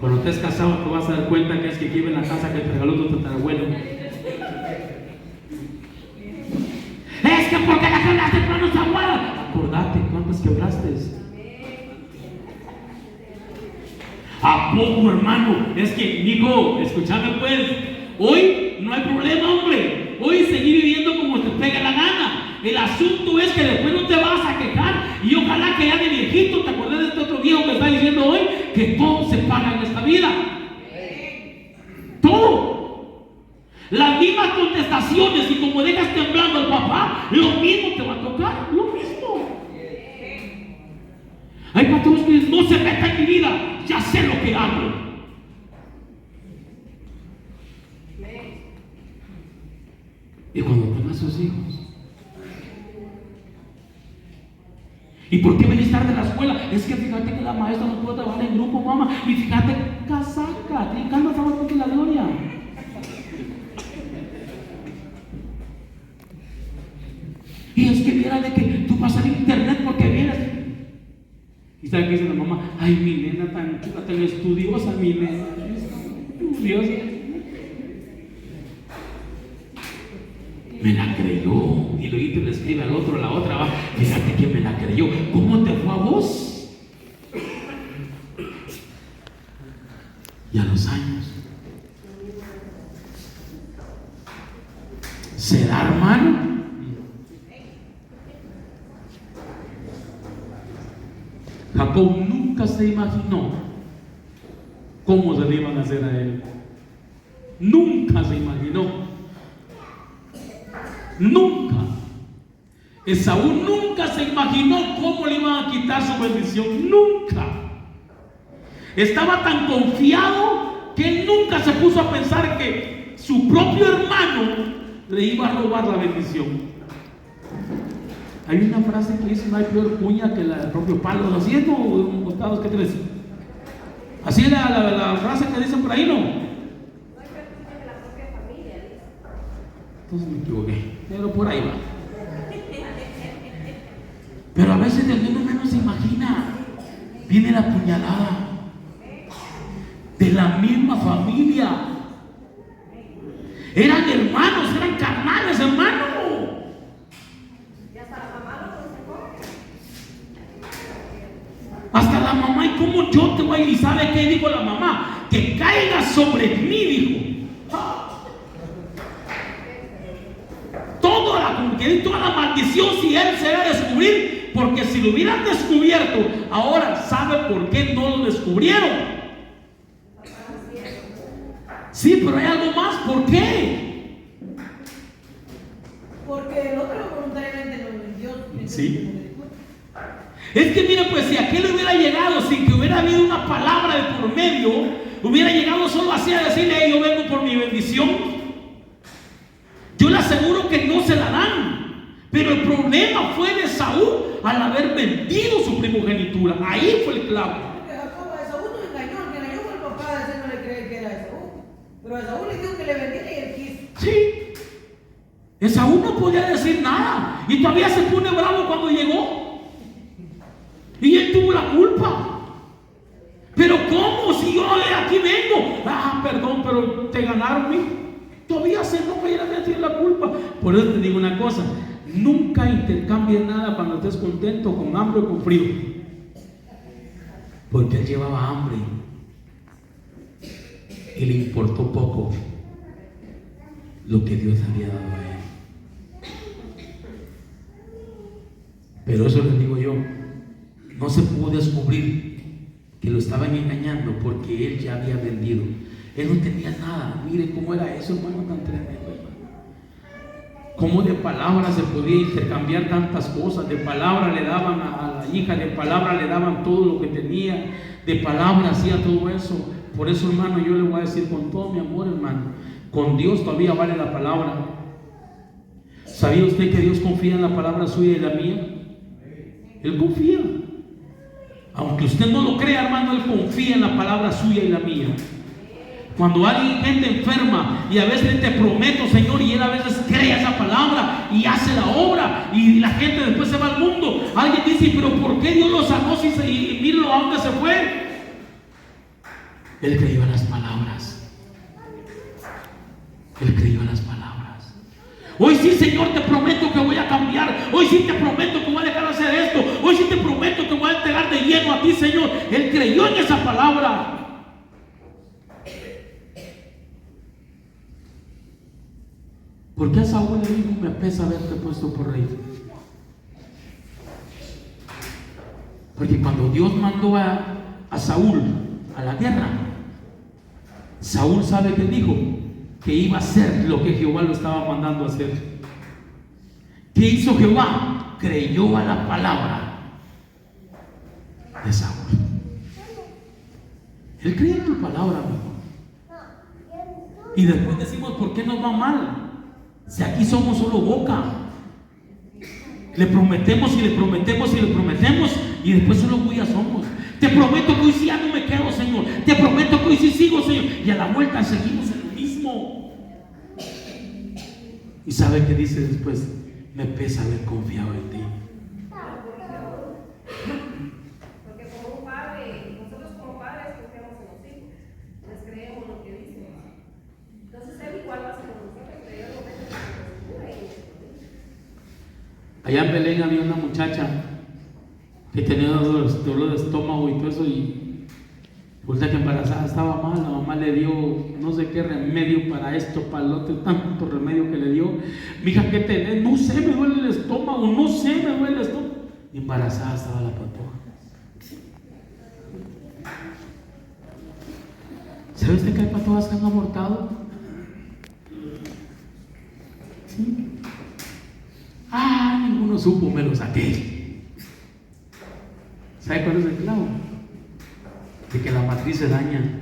Cuando estés casado te vas a dar cuenta que es que aquí en la casa que te regaló tu tatarabuelo. Es que porque la quebraste para nuestra abuela. Acordate cuántas quebraste. ¿A poco, hermano? Es que, hijo, escúchame pues, hoy no hay problema, hombre. Hoy seguir viviendo como te pega la gana. El asunto es que después no te vas a quejar. Y ojalá que ya de viejito te acuerdes de este otro viejo que está diciendo hoy que todo se paga en esta vida. Todo. Las mismas contestaciones, y como dejas temblando al papá, lo mismo te va a tocar, lo mismo. Hay patrones que dicen: no se meta en mi vida, ya sé lo que hago. Y cuando tengan sus hijos: ¿y por qué venís tarde a la escuela? Es que fíjate que la maestra no puede trabajar en grupo, mamá. Y fíjate, casaca, te encanta trabajar con la gloria. Y es que viera de que tú pasas en internet porque vienes. ¿Y sabe qué dice la mamá? Ay, mi nena tan chula, tan estudiosa, mi nena. Estudiosa. Me la creyó. Y luego le escribe al otro, a la otra, va. Fíjate que me la creyó. ¿Cómo te fue a vos? Y a los años. ¿Será, hermano? Jacob nunca se imaginó cómo se le iban a hacer a él. Nunca se imaginó. Nunca. Esaú nunca se imaginó cómo le iban a quitar su bendición. Nunca. Estaba tan confiado que él nunca se puso a pensar que su propio hermano le iba a robar la bendición. Hay una frase que dice: no hay peor cuña que la del propio palo. ¿Así es, no? ¿Costados qué te ves? Así es la frase que dicen por ahí, ¿no? No hay peor cuña que la propia familia. Entonces me equivoqué, pero por ahí va. Pero a veces el uno menos se imagina, viene la puñalada de la misma familia. Eran hermanos, eran carnales, hermano. Y hasta la mamá lo aconsejó. Hasta la mamá, ¿y cómo yo te voy a ir? ¿Y sabe qué dijo la mamá? Que caiga sobre mí, dijo. Toda la maldición, si él se va a descubrir, porque si lo hubieran descubierto, ahora sabe por qué no lo descubrieron. Sí, pero hay algo más. ¿Por qué? Porque el otro voluntariamente lo vendió. Sí. Es que mire, pues si aquel hubiera llegado sin que hubiera habido una palabra de por medio, hubiera llegado solo así a decirle: hey, yo vengo por mi bendición. Yo le aseguro que no se la dan. Pero el problema fue de Saúl al haber vendido su primogenitura. Ahí fue el clavo. Porque Jacob a Esaú no engañó. El que engañó fue el papá de ese, no le cree que era Esaú. Pero a Esaú le dijo que le vendiera y él quiso. Sí. Esaú no podía decir nada. Y todavía se pone bravo cuando llegó. Y él tuvo la culpa. Pero ¿cómo? Si yo de aquí vengo. Perdón, pero te ganaron, hijo. Todavía se enoja y él tiene la culpa. Por eso te digo una cosa: nunca intercambies nada cuando estés contento, con hambre o con frío. Porque él llevaba hambre y le importó poco lo que Dios había dado a él. Pero eso les digo yo, no se pudo descubrir que lo estaban engañando porque él ya había vendido. Él no tenía nada. Mire cómo era eso, hermano, tan tremendo, hermano. Cómo de palabras se podía intercambiar tantas cosas. De palabra le daban a la hija, de palabra le daban todo lo que tenía, de palabra hacía todo eso. Por eso, hermano, yo le voy a decir con todo mi amor, hermano, con Dios todavía vale la palabra. ¿Sabía usted que Dios confía en la palabra suya y la mía? Él confía. Aunque usted no lo crea, hermano, Él confía en la palabra suya y la mía. Cuando alguien, gente enferma, y a veces te prometo, Señor, y él a veces cree esa palabra y hace la obra, y la gente después se va al mundo. Alguien dice: pero ¿por qué Dios lo sacó y míralo a dónde se fue? Él creyó en las palabras. Él creyó en las palabras. Hoy sí, Señor, te prometo que voy a cambiar. Hoy sí te prometo que voy a dejar de hacer esto. Hoy sí te prometo que voy a entregar de lleno a ti, Señor. Él creyó en esa palabra. ¿Por qué a Saúl le dijo: me pesa haberte puesto por rey? Porque cuando Dios mandó a Saúl a la guerra, Saúl, ¿sabe qué dijo? Que iba a hacer lo que Jehová lo estaba mandando a hacer. ¿Qué hizo Jehová? Creyó a la palabra de Saúl. Él creyó en tu palabra, amigo. Y después decimos: ¿por qué nos va mal? Si aquí somos solo boca. Le prometemos y le prometemos y le prometemos, y después solo bulla somos. Te prometo que hoy sí ya no me quedo, Señor. Te prometo que hoy sí sigo, Señor. Y a la vuelta seguimos en lo mismo. ¿Y sabe qué dice después? Me pesa haber confiado en ti. Porque como un padre, nosotros como padres confiamos en los hijos, les creemos lo que dicen. Entonces él igual va a ser con nosotros, pero yo lo meto en la postura y... Allá en Belén había una muchacha que tenía dolor de estómago y todo eso, y resulta que embarazada estaba mal. La mamá le dio no sé qué remedio para esto, para el otro, tanto remedio que le dio. Mija, ¿qué tenés? No sé, me duele el estómago, no sé, me duele el estómago. Y embarazada estaba la patoja. ¿Sabe usted que hay patojas que han abortado? Sí. Ninguno supo, me lo saqué. ¿Sabe cuál es el clavo? De que la matriz se daña.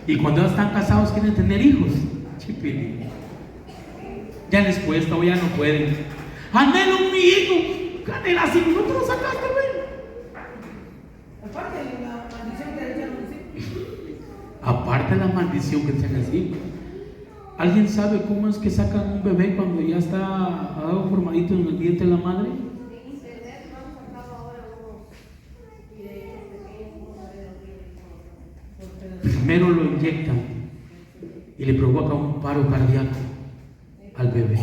Y cuando ya están casados quieren tener hijos. Chipili. Ya les cuesta o ya no pueden. Anhelo mi hijo. Canela, si no te lo sacaste, güey. Aparte de la maldición que decían los hijos. Aparte de la maldición que decían los hijos. ¿Alguien sabe cómo es que sacan un bebé cuando ya está algo formadito en el vientre de la madre? En internet vamos sacando ahora unos videitos pequeños, vamos a ver los libros. Primero lo inyectan y le provoca un paro cardíaco al bebé.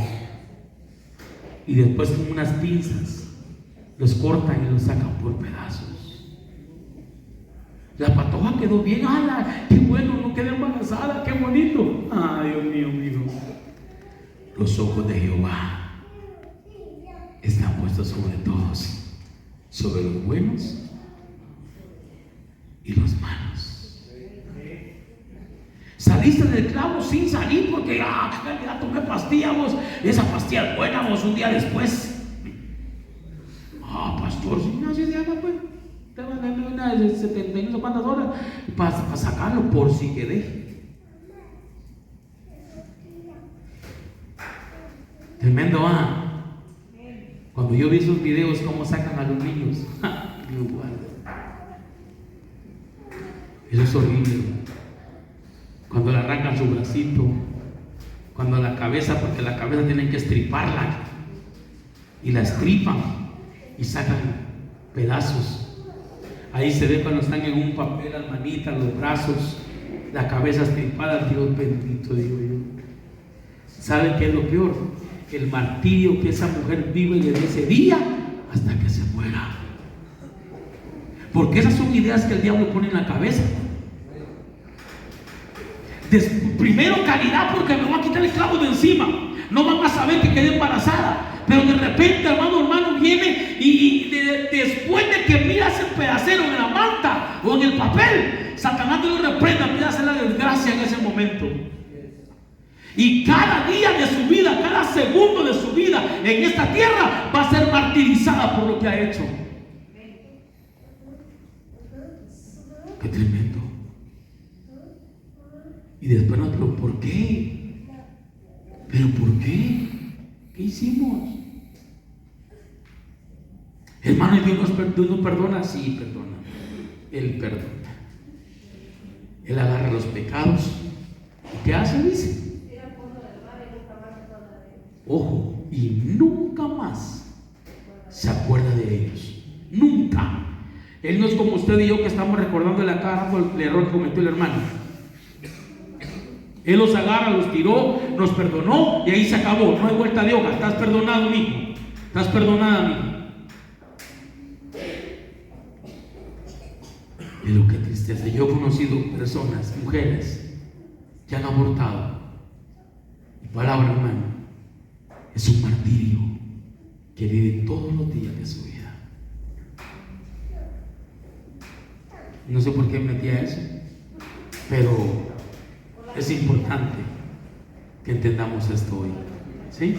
Y después con unas pinzas los cortan y los sacan por pedazos. La patoja quedó bien. ¡Hala! ¡Qué bueno! No quedé embarazada. ¡Qué bonito! ¡Ay, Dios mío, mío! Los ojos de Jehová están puestos sobre todos, sobre los buenos y los malos. Saliste del clavo sin salir porque ya tomé pastilla, vos. Esa pastilla es buena, vos, un día después. Pastor, si no se llama, pues te van a darme una de 70 y no sé cuántas horas para sacarlo por si quedé. Tremendo, Cuando yo vi esos videos, cómo sacan a los niños, Dios guarda. Eso es horrible. Cuando le arrancan su bracito, cuando la cabeza, porque la cabeza tienen que estriparla, y la estripan y sacan pedazos. Ahí se ve cuando están en un papel, las manitas, los brazos, la cabeza estripada. Dios bendito, digo yo. ¿Saben qué es lo peor? El martirio que esa mujer vive desde ese día hasta que se muera. Porque esas son ideas que el diablo pone en la cabeza. Primero caridad, porque me va a quitar el clavo de encima. No van a saber que quedé embarazada. Pero de repente, hermano, viene y después de que mira ese pedacero en la manta o en el papel, Satanás te lo reprenda, empieza a hacer la desgracia en ese momento. Y cada día de su vida, cada segundo de su vida en esta tierra va a ser martirizada por lo que ha hecho. Qué tremendo. Y después nos preguntamos, ¿por qué? ¿Pero por qué? ¿Qué hicimos? Hermano, Dios nos perdona. Sí, perdona. Él perdona. Él agarra los pecados. ¿Y qué hace? Dice. Ojo, y nunca más se acuerda de ellos. Nunca. Él no es como usted y yo que estamos recordando la cara por el error que cometió el hermano. Él los agarra, los tiró, nos perdonó y ahí se acabó. No hay vuelta de hoja. Estás perdonado, mijo. Estás perdonada, mijo. Pero qué tristeza. Yo he conocido personas, mujeres, que han abortado. Y palabra, hermano, es un martirio que vive todos los días de su vida. No sé por qué metí a eso, pero es importante que entendamos esto hoy, ¿sí?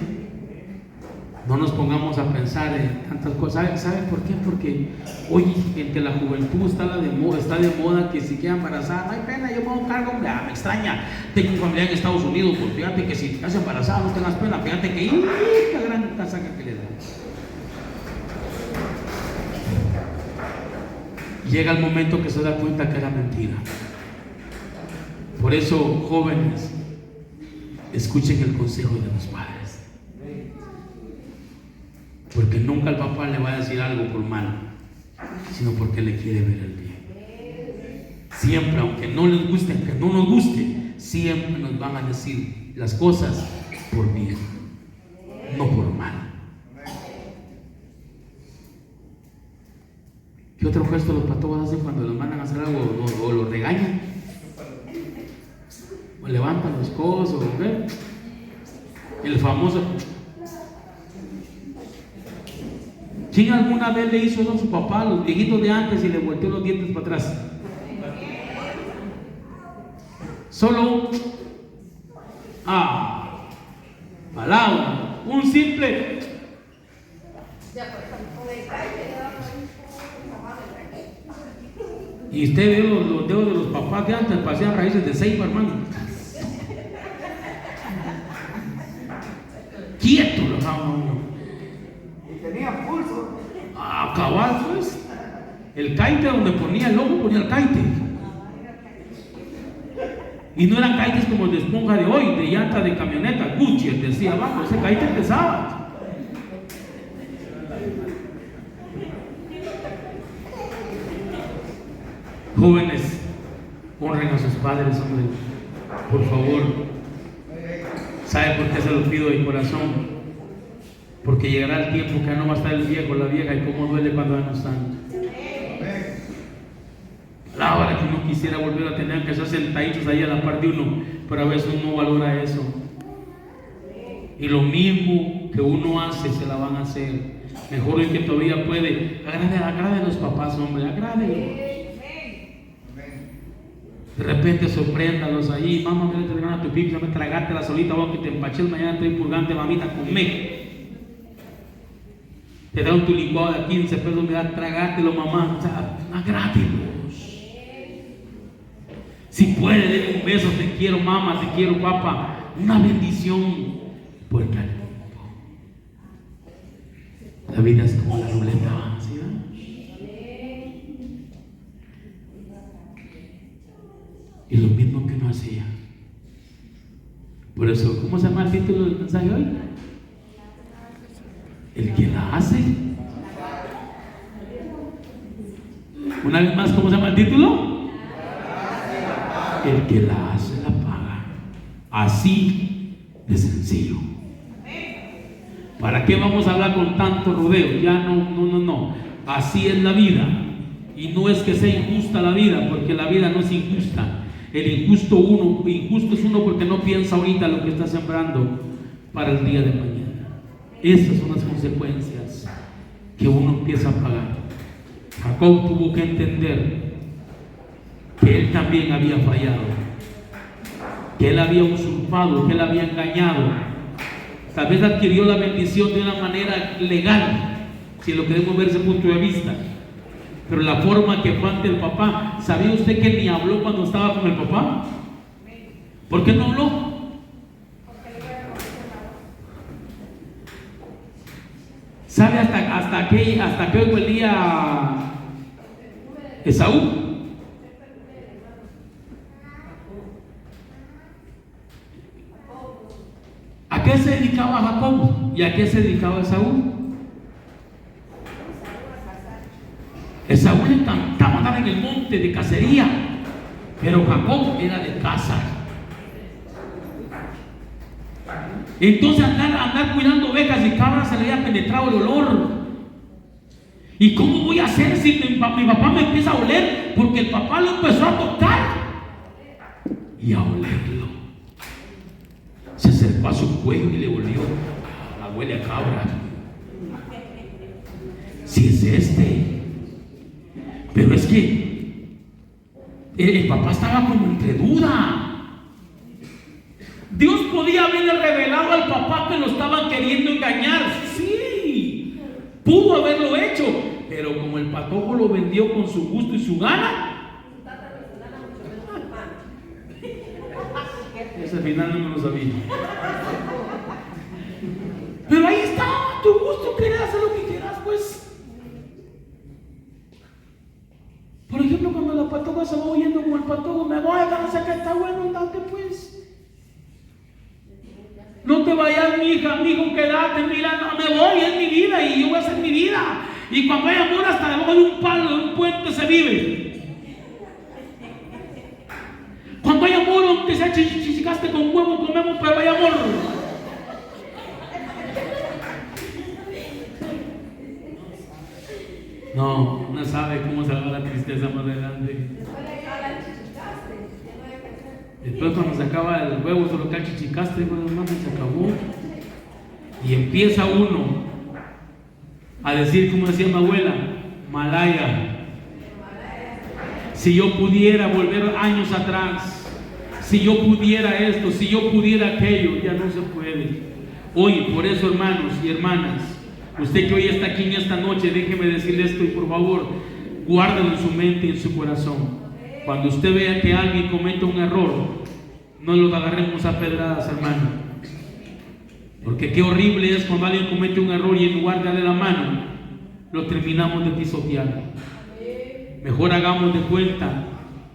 No nos pongamos a pensar en tantas cosas. ¿Saben por qué? Porque hoy entre la juventud está de moda que si queda embarazada, no hay pena, yo me hago cargo, hombre, me extraña. Tengo un familiar en Estados Unidos, pues fíjate que si te quedas embarazada no tengas pena, fíjate que ¡qué gran casaca que le da! Llega el momento que se da cuenta que era mentira. Por eso, jóvenes, escuchen el consejo de los padres. Porque nunca el papá le va a decir algo por mal, sino porque le quiere ver el bien. Siempre, aunque no les guste, aunque no nos guste, siempre nos van a decir las cosas por bien, no por mal. ¿Qué otro gesto los patojos hacen cuando los mandan a hacer algo o los regañan? O levantan los codos, o ¿qué? El famoso. ¿Quién alguna vez le hizo eso a su papá, los viejitos de antes, y le volteó los dientes para atrás? Solo palabra, un simple. Y usted ve los dedos de los papás de antes, parecían raíces de ceiba, hermano. Quieto los uno. Y tenía pulso. Cabal, pues. El caite donde ponía el ojo, ponía el caite. Y no eran caites como el de esponja de hoy, de llanta de camioneta, Gucci, decía abajo, ese caite pesaba. Jóvenes, honren a sus padres, hombre, por favor. por qué se lo pido de corazón? Porque llegará el tiempo que ya no va a estar el viejo, la vieja, y cómo duele cuando ya no están. La hora que uno quisiera volver a tener que ser sentaditos ahí a la par de uno, pero a veces uno no valora eso. Y lo mismo que uno hace, se la van a hacer. Mejor el que todavía puede, agrade a los papás, hombre, agrádelos. De repente sorpréndalos ahí, mamá, mira, te ganas tu pico, ya me tragaste la solita, vos que te empaches, mañana estoy purgante, mamita, comé. Te da un tu licuado de 15 pesos, me da, tragátelo, mamá, o sea, agrádelos. Si puede, denle un beso, te quiero, mamá, te quiero, papá, una bendición, porque al tiempo, la vida es como la ruleta, ¿sí? Y lo mismo que no hacía. Por eso, ¿cómo se llama el título del mensaje hoy? El que la hace. Una vez más, ¿cómo se llama el título? El que la hace la paga. Así de sencillo. ¿Para qué vamos a hablar con tanto rodeo? Ya no. Así es la vida. Y no es que sea injusta la vida, porque la vida no es injusta. El injusto es uno porque no piensa ahorita lo que está sembrando para el día de mañana. Esas son las consecuencias que uno empieza a pagar. Jacob tuvo que entender que él también había fallado, que él había usurpado, que él había engañado. Tal vez adquirió la bendición de una manera legal, si lo queremos ver desde ese punto de vista. Pero la forma que fue ante el papá, ¿sabía usted que ni habló cuando estaba con el papá? ¿Por qué no habló? ¿Sabe hasta qué huelía Esaú? ¿A qué se dedicaba Jacob? ¿Y a qué se dedicaba Esaú? Esaú le encantaba andar en el monte de cacería, pero Jacob era de caza. Entonces andar cuidando ovejas y cabras se le había penetrado el olor. ¿Y cómo voy a hacer si mi papá me empieza a oler? Porque el papá lo empezó a tocar y a olerlo. Se acercó a su cuello y le olió. La huele a cabra. Si es este. Pero es que el papá estaba como entre duda. Dios podía haberle revelado al papá que lo estaban queriendo engañar. Sí, pudo haberlo hecho. Pero como el patojo lo vendió con su gusto y su gana, ese final no me lo sabía. Pero ahí está, tu gusto, quieres hacer lo que quieras, pues. Por ejemplo, cuando la patoja se va oyendo como el patojo, me voy a ganar, que está bueno, andate pues. No te vayas, mi hija, amigo, quédate, mira, no, me voy, es mi vida y yo voy a hacer mi vida. Y cuando hay amor, hasta debajo de un palo, de un puente se vive. Cuando hay amor, aunque sea chichicaste con huevo, comemos, pero hay amor. No sabe cómo se va la tristeza más adelante. Después cuando se acaba el huevo, solo que chichicaste, bueno, se acabó. Y empieza uno a decir, como decía mi abuela, Malaya. Si yo pudiera volver años atrás, si yo pudiera esto, si yo pudiera aquello, ya no se puede. Hoy, por eso, hermanos y hermanas, usted que hoy está aquí en esta noche, déjeme decirle esto y por favor, guárdalo en su mente y en su corazón. Cuando usted vea que alguien comete un error, no lo agarremos a pedradas, hermano. Porque qué horrible es cuando alguien comete un error y en lugar de darle la mano, lo terminamos de pisotear. Mejor hagamos de cuenta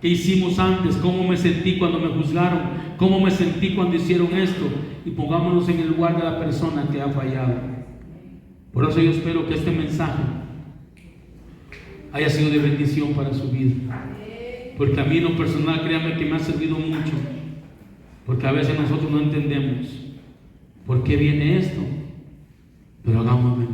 qué hicimos antes, cómo me sentí cuando me juzgaron, cómo me sentí cuando hicieron esto, y pongámonos en el lugar de la persona que ha fallado. Por eso yo espero que este mensaje haya sido de bendición para su vida. Porque a mí en lo personal, créanme que me ha servido mucho. Porque a veces nosotros no entendemos ¿Por qué viene esto? Pero hagamos memoria.